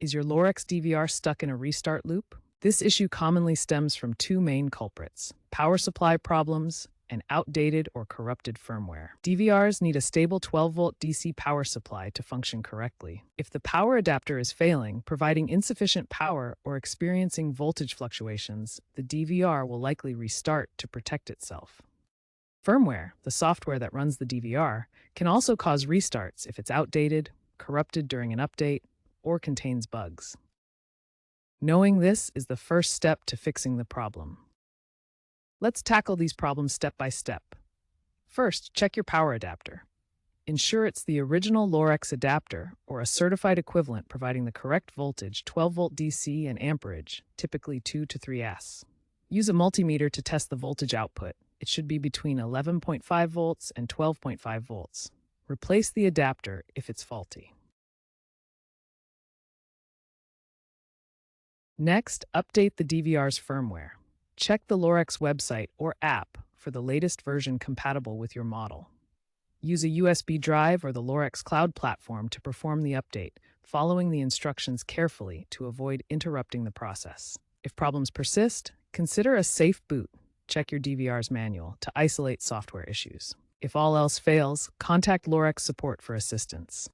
Is your Lorex DVR stuck in a restart loop? This issue commonly stems from two main culprits: power supply problems and outdated or corrupted firmware. DVRs need a stable 12-volt DC power supply to function correctly. If the power adapter is failing, providing insufficient power, or experiencing voltage fluctuations, the DVR will likely restart to protect itself. Firmware, the software that runs the DVR, can also cause restarts if it's outdated, corrupted during an update, or contains bugs. Knowing this is the first step to fixing the problem. Let's tackle these problems step by step. First, check your power adapter. Ensure it's the original Lorex adapter or a certified equivalent providing the correct voltage, 12-volt DC and amperage, typically 2 to 3S. Use a multimeter to test the voltage output. It should be between 11.5 volts and 12.5 volts. Replace the adapter if it's faulty. Next, update the DVR's firmware. Check the Lorex website or app for the latest version compatible with your model. Use a USB drive or the Lorex cloud platform to perform the update, following the instructions carefully to avoid interrupting the process. If problems persist, consider a safe boot. Check your DVR's manual to isolate software issues. If all else fails, contact Lorex support for assistance.